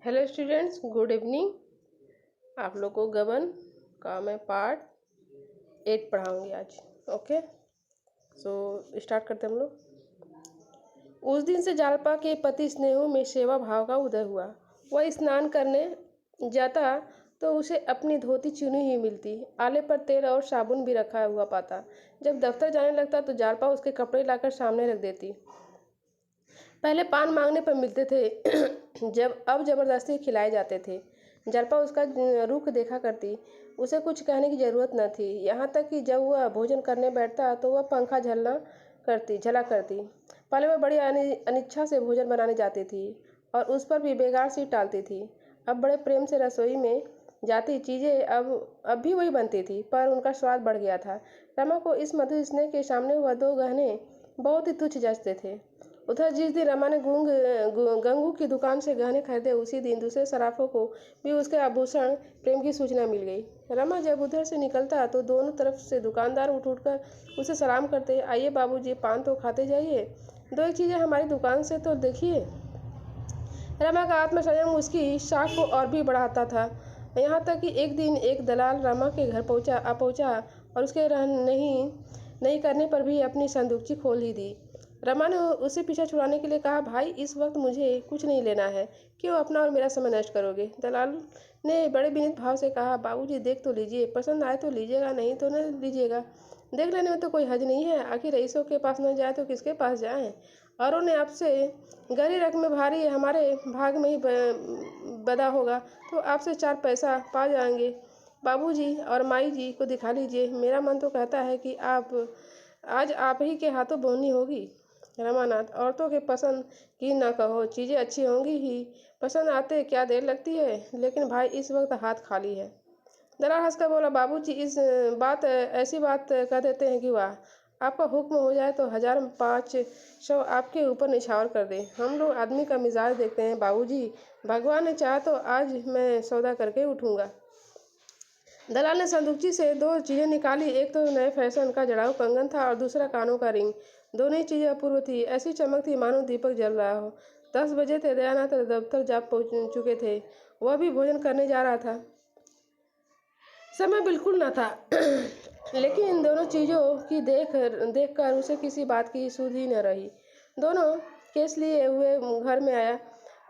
Hello students, good evening. आप लोग को गबन का मैं पार्ट 8 पढ़ाऊंगी आज। ओके, सो स्टार्ट करते हैं हम लोग। उस दिन से जालपा के पति स्नेह में सेवा भाव का उदय हुआ। वह स्नान करने जाता तो उसे अपनी धोती चुनी हुई मिलती, आले पर तेल और साबुन भी रखा हुआ पाता। जब दफ्तर जाने लगता तो जालपा उसके कपड़े लाकर सामने रख देती। पहले पान मांगने पर मिलते थे जब अब जबरदस्ती खिलाए जाते थे। जालपा उसका रुख देखा करती। उसे कुछ कहने की जरूरत न थी, यहाँ तक कि जब वह भोजन करने बैठता तो वह पंखा झला करती। पहले वह बड़ी अनिच्छा से भोजन बनाने जाती थी और उस पर भी बेगार सी टालती थी। अब बड़े प्रेम से रसोई में जाती। चीज़ें अब भी वही बनती थी, पर उनका स्वाद बढ़ गया था। रमा को इस मधुर स्नेह के सामने वह दो गहने बहुत ही तुच्छ जचते थे। उधर जिस दिन रमा ने गंगू की दुकान से गहने खरीदे, उसी दिन दूसरे सराफों को भी उसके आभूषण प्रेम की सूचना मिल गई। रमा जब उधर से निकलता तो दोनों तरफ से दुकानदार उठ उठकर उसे सलाम करते। आइए बाबूजी, पान तो खाते जाइए, दो एक चीज़ें हमारी दुकान से तो देखिए। रमा का आत्मसंयम उसकी शाख को और भी बढ़ाता था। यहाँ तक कि एक दिन एक दलाल रमा के घर पहुँचा और उसके नहीं करने पर भी अपनी संदूकची खोल ही दी। रमा ने उसे पीछा छुड़ाने के लिए कहा, भाई इस वक्त मुझे कुछ नहीं लेना है, क्यों अपना और मेरा समय नष्ट करोगे। दलाल ने बड़े विनीत भाव से कहा, बाबूजी देख तो लीजिए, पसंद आए तो लीजिएगा, नहीं तो न लीजिएगा। देख लेने में तो कोई हर्ज नहीं है, आखिर रईसों के पास न जाए तो किसके पास जाए। औरों ने आपसे गरी रख में भारी है, हमारे भाग में ही बदा होगा तो आपसे 4 पैसा पा जाएंगे। बाबूजी और माई जी को दिखा लीजिए, मेरा मन तो कहता है कि आज आप ही के हाथों बोनी होगी। रमानाथ, औरतों के पसंद की ना कहो, चीज़ें अच्छी होंगी ही, पसंद आते क्या देर लगती है, लेकिन भाई इस वक्त हाथ खाली है। दलाल हंसकर बोला, बाबूजी ऐसी बात कह देते हैं कि वाह, आपका हुक्म हो जाए तो 1500 आपके ऊपर निछावर कर दे। हम लोग आदमी का मिजाज देखते हैं बाबूजी, भगवान ने चाहा तो आज मैं सौदा करके उठूंगा। दलाल ने संदूकची से 2 चीज़ें निकाली। एक तो नए फैशन का जड़ाऊ कंगन था और दूसरा कानों का रिंग। दोनों ही चीज़ें अपूर्व थी, ऐसी चमक थी मानो दीपक जल रहा हो। 10 बजे थे, दयानाथ दफ्तर जा पहुँच चुके थे। वह भी भोजन करने जा रहा था। समय बिल्कुल न था लेकिन इन दोनों चीज़ों की देख कर उसे किसी बात की सुध ही न रही। दोनों केस लिए हुए घर में आया।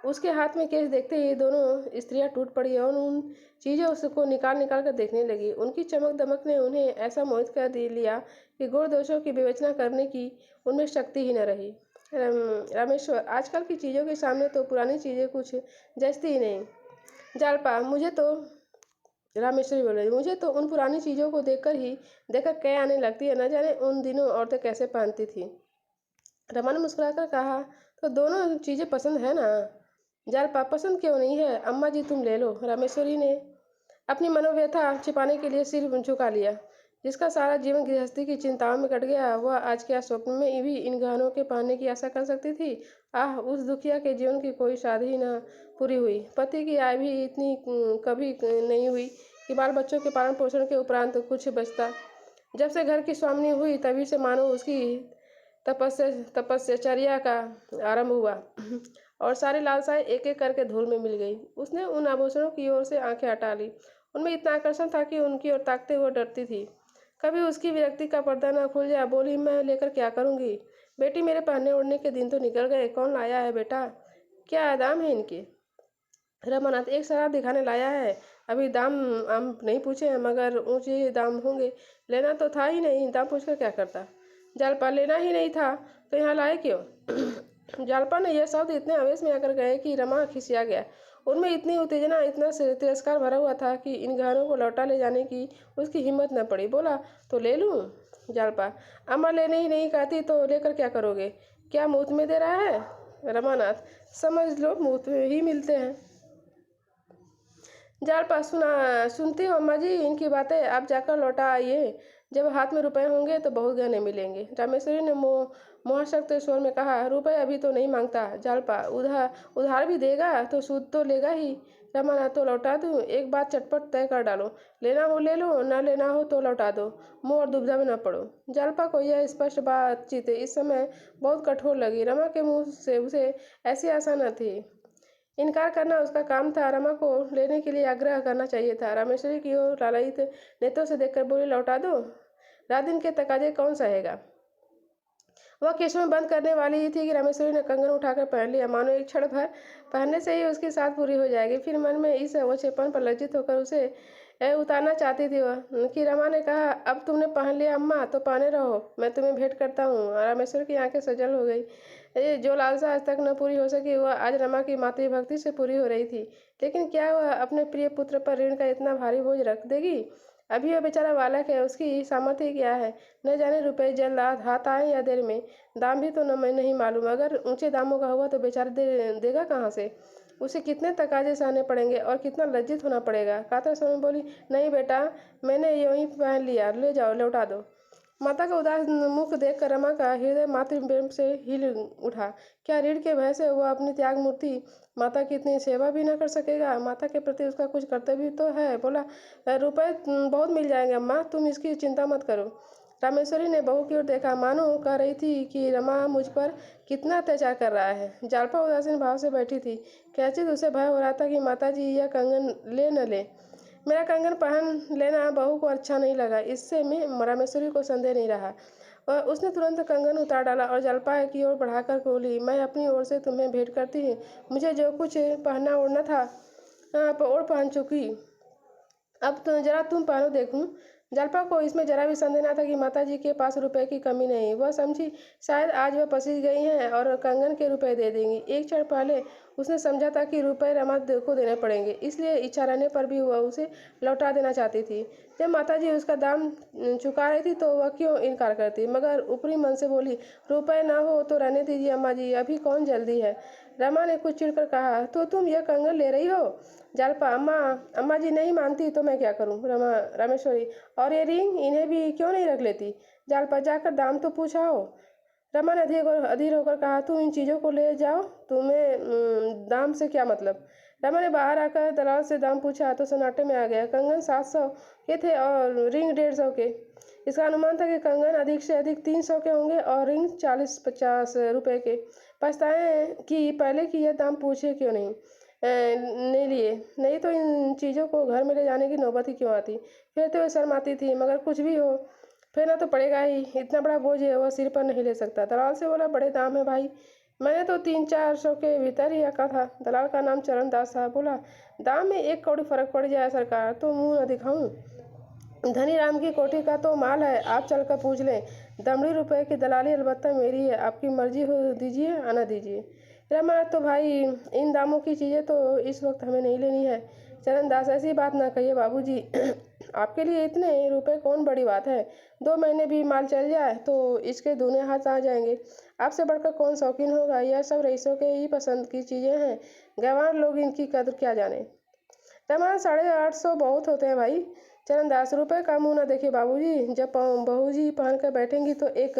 उसके हाथ में केस देखते ही दोनों स्त्रियां टूट पड़ी और उन चीज़ों को निकाल कर देखने लगी। उनकी चमक दमक ने उन्हें ऐसा मोहित कर लिया कि गुण दोषों की विवेचना करने की उनमें शक्ति ही न रही। रामेश्वर, आजकल की चीज़ों के सामने तो पुरानी चीज़ें कुछ जचती ही नहीं। जालपा, रामेश्वरी बोल रही, मुझे तो उन पुरानी चीज़ों को देखकर क्या आने लगती है, न जाने उन दिनों औरतें कैसे पहनती थी। रमा ने मुस्कुराकर कहा, तो दोनों चीज़ें पसंद है ना। जालपा, पसंद क्यों नहीं है, अम्मा जी तुम ले लो। रामेश्वरी ने अपनी मनोव्यथा छिपाने के लिए सिर झुका लिया। जिसका सारा जीवन गृहस्थी की चिंताओं में कट गया, वह आज क्या स्वप्न में भी इन गहनों के पहनने की आशा कर सकती थी। आह, उस दुखिया के जीवन की कोई शादी ही न पूरी हुई, पति की आय भी इतनी कभी नहीं हुई कि बाल बच्चों के पालन पोषण के उपरांत कुछ बचता। जब से घर की स्वामिनी हुई तभी से मानो उसकी तपस्याचर्या का आरंभ हुआ और सारी लालसाएं एक एक करके धूल में मिल गई। उसने उन आभूषणों की ओर से आंखें हटा ली। उनमें इतना आकर्षण था कि उनकी ओर ताकते हुए डरती थी। कभी उसकी विरक्ति का पर्दा न खुल जाए। बोली, मैं लेकर क्या करूँगी बेटी, मेरे पहनने ओढ़ने के दिन तो निकल गए, कौन लाया है बेटा, क्या दाम है इनके। रमानाथ, एक शराब दिखाने लाया है, अभी दाम हम नहीं पूछे हैं, मगर ऊंचे दाम होंगे। लेना तो था ही नहीं, दाम पूछकर क्या करता। जालपा, लेना ही नहीं था तो यहाँ लाए क्यों। जालपा ने यह शब्द इतने आवेश में आकर गए कि रमा खिसिया गया। उनमें इतनी उत्तेजना, इतना तिरस्कार भरा हुआ था कि इन गहनों को लौटा ले जाने की उसकी हिम्मत न पड़ी। बोला, तो ले लूँ। जालपा, अम्मा लेने ही नहीं कहती तो लेकर क्या करोगे, क्या मुफ्त में दे रहा है। रमानाथ, समझ लो मुफ्त में ही मिलते हैं। जालपा, सुनती हो अम्मा जी इनकी बातें, आप जाकर लौटा आइए, जब हाथ में रुपए होंगे तो बहुत गहने मिलेंगे। रामेश्वरी ने मोहशक्त स्वर में कहा, रुपए अभी तो नहीं मांगता। जालपा, उधार भी देगा तो सूद तो लेगा ही। रमाना, तो लौटा दूँ, एक बात चटपट तय कर डालो, लेना हो ले लो, न लेना हो तो लौटा दो, मुँह और दुविधा में न पड़ो। जालपा को यह स्पष्ट बातचीत इस समय बहुत कठोर लगी। रमा के मुँह से उसे ऐसी आशा न थी। इनकार करना उसका काम था। रमा को लेने के लिए आग्रह करना चाहिए था। रामेश्वरी की ओर लालायित नेत्रों से देखकर बोली, लौटा दो, रात दिन के तकाजे कौन सहेगा। वह केशों में बंद करने वाली ही थी कि रामेश्वरी ने कंगन उठाकर पहन लिया, मानो एक क्षण भर पहनने से ही उसकी साथ पूरी हो जाएगी। फिर मन में इस अवक्षेपण पर लज्जित होकर उसे उतारना चाहती थी वह कि रमा ने कहा, अब तुमने पहन लिया अम्मा तो पहने रहो, मैं तुम्हें भेंट करता हूँ। रामेश्वर की आंखें सजल हो गई। जो लालसा आज तक न पूरी हो सकी वह आज रमा की मातृभक्ति से पूरी हो रही थी। लेकिन क्या वह अपने प्रिय पुत्र पर ऋण का इतना भारी बोझ रख देगी? अभी वह बेचारा बालक है, उसकी सामर्थ्य क्या है? न जाने रुपए जल्द हाथ आए या देर में। दाम भी तो मैं नहीं मालूम। अगर ऊंचे दामों का हुआ तो बेचारा देगा कहाँ से? उसे कितने तकाजे सहने पड़ेंगे और कितना लज्जित होना पड़ेगा। कातर स्वर में बोली, नहीं बेटा, मैंने यूं ही पहन लिया, ले जाओ, लौटा दो। माता का उदास मुख देखकर रमा का हृदय मातृ प्रेम से हिल उठा। क्या ऋण के भय से वह अपनी त्याग मूर्ति माता की इतनी सेवा भी न कर सकेगा? माता के प्रति उसका कुछ कर्तव्य तो है। बोला, रुपए बहुत मिल जाएंगे अम्मा, तुम इसकी चिंता मत करो। रामेश्वरी ने बहू की ओर देखा, मानो कह रही थी कि रमा मुझ पर कितना अत्याचार कर रहा है। जालपा उदासीन भाव से बैठी थी। कैसे उसे भय हो रहा था कि माताजी यह कंगन ले न ले। मेरा कंगन पहन लेना बहू को अच्छा नहीं लगा, इससे मैं रामेश्वरी को संदेह नहीं रहा। और उसने तुरंत कंगन उतार डाला और जलपा की ओर बढ़ाकर बोली, मैं अपनी ओर से तुम्हें भेंट करती हूँ। मुझे जो कुछ पहनना ओढ़ना था ओढ़ पहन चुकी, अब तो जरा तुम पहनो देखूं। जलपा को इसमें जरा भी संदेह न था कि माताजी के पास रुपए की कमी नहीं। वह समझी शायद आज वह पसीज गई हैं और कंगन के रुपए दे देंगी। एक क्षण पहले उसने समझा था कि रुपए रमा को देने पड़ेंगे, इसलिए इच्छा रहने पर भी वह उसे लौटा देना चाहती थी। जब माताजी उसका दाम चुका रही थी तो वह क्यों इनकार करती, मगर ऊपरी मन से बोली, रुपए ना हो तो रहने दीजिए अम्मा जी, अभी कौन जल्दी है। रमा ने कुछ चिढ़कर कहा, तो तुम यह कंगन ले रही हो? जालपा, अम्मा अम्मा जी नहीं मानती तो मैं क्या करूं? रामेश्वरी, और ये रिंग, इन्हें भी क्यों नहीं रख लेती? जालपा, जाकर दाम तो पूछा हो। रमा ने अधीर होकर कहा, तुम इन चीज़ों को ले जाओ, तुम्हें दाम से क्या मतलब। रमा ने बाहर आकर दलाल से दाम पूछा तो सन्नाटे में आ गया। कंगन 700 के थे और रिंग 150 के। इसका अनुमान था कि कंगन अधिक से अधिक 300 के होंगे और रिंग 40-50 रुपए के। पछताए कि पहले की यह दाम पूछे क्यों नहीं लिए, नहीं तो इन चीज़ों को घर में ले जाने की नौबत ही क्यों आती। फिर तो वह शर्माती थी, मगर कुछ भी हो फेरना तो पड़ेगा ही, इतना बड़ा बोझ है वह सिर पर नहीं ले सकता। दलाल से बोला, बड़े दाम है भाई, मैंने तो 300-400 के भीतर ही रखा था। दलाल का नाम चरण दास साहब। बोला, दाम में 1 कौड़ी फर्क पड़ जाए सरकार तो मुंह न दिखाऊं। धनी राम की कोठी का तो माल है, आप चलकर पूछ लें। दमड़ी रुपए की दलाली अलबत्ता मेरी है, आपकी मर्जी हो दीजिए आना दीजिए। रमा, तो भाई इन दामों की चीज़ें तो इस वक्त हमें नहीं लेनी है। चरण दास, ऐसी बात ना कहिए बाबूजी। आपके लिए इतने रुपए कौन बड़ी बात है। 2 महीने भी माल चल जाए तो इसके दूने हाथ आ जाएंगे। आपसे बढ़कर कौन शौकीन होगा। यह सब रईसों के ही पसंद की चीज़ें हैं, गंवार लोग इनकी कदर क्या जाने। रमा, 850 बहुत होते हैं भाई। चरणदास, रुपए का मुंह न देखिए बाबूजी, जब बहू जी पहन कर बैठेंगी तो एक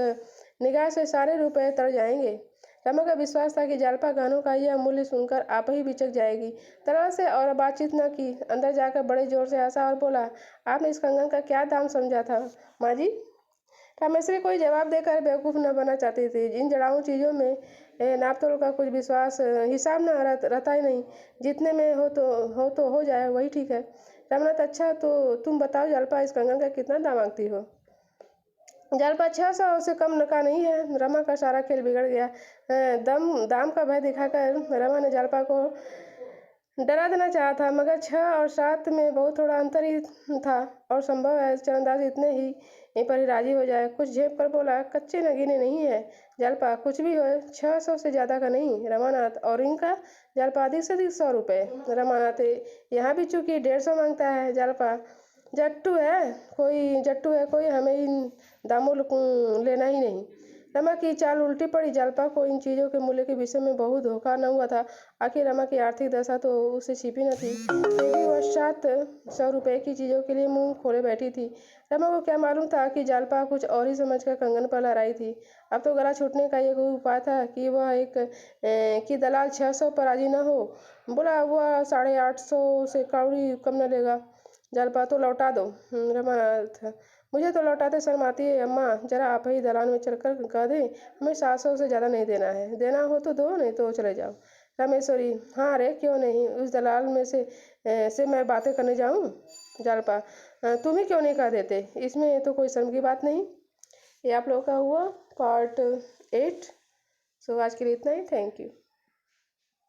निगाह से सारे रुपए तर जाएंगे। रमा का विश्वास था कि जालपा गहनों का यह मूल्य सुनकर आप ही बिचक जाएगी। दलाल से और बातचीत न की, अंदर जाकर बड़े जोर से हंसा और बोला, आपने इस कंगन का क्या दाम समझा था माँ जी? रामेश्वरी कोई जवाब देकर बेवकूफ़ न बनना चाहती थी। इन जड़ाऊ चीज़ों में नाप तोल का कुछ विश्वास हिसाब न रहता ही नहीं। जितने में हो जाए वही ठीक है। रमनाथ, अच्छा तो तुम बताओ जालपा, इस कंगन का कितना दाम मांगती हो? जालपा, 600 से कम का नहीं है। रमा का सारा खेल बिगड़ गया। दाम का भय दिखाकर रमा ने जालपा को डरा देना चाहा था, मगर 6 और 7 में बहुत थोड़ा अंतर ही था और संभव है चरणदास इतने ही पर ही राजी हो जाए। कुछ झेप कर बोला, कच्चे नगीने नहीं है जालपा, कुछ भी हो 600 से ज़्यादा का नहीं। रमानाथ, और इनका? जालपा, अधिक से अधिक 100 रुपये। रमानाथ, यहाँ भी चूंकि 150 मांगता है। जालपा, जट्टू है कोई, हमें इन दामों लेना ही नहीं। रमा की चाल उल्टी पड़ी। जालपा को इन चीज़ों के मूल्य के विषय में बहुत धोखा न हुआ था। आखिर रमा की आर्थिक दशा तो उससे छिपी न थी, फिर भी वह 700 रुपये की चीज़ों के लिए मुंह खोले बैठी थी। रमा को क्या मालूम था कि जालपा कुछ और ही समझकर कंगन पर लहराई थी। अब तो गला छूटने का एक उपाय था कि वह कि दलाल 600 पर राजी न हो। बोला, वह 850 से कौड़ी कम न लेगा। जालपा, तो लौटा दो। रमानाथ, मुझे तो लौटाते शर्म आती है अम्मा, जरा आप ही दलान में चलकर कह दें, हमें 700 से ज़्यादा नहीं देना है। देना हो तो दो, नहीं तो चले जाओ। रामेश्वरी, हाँ अरे क्यों नहीं, उस दलाल में से मैं बातें करने जाऊँ। जालपा, तुम ही क्यों नहीं कह देते, इसमें तो कोई शर्म की बात नहीं। ये आप लोगों का हुआ पार्ट 8। सो आज के लिए इतना ही, थैंक यू।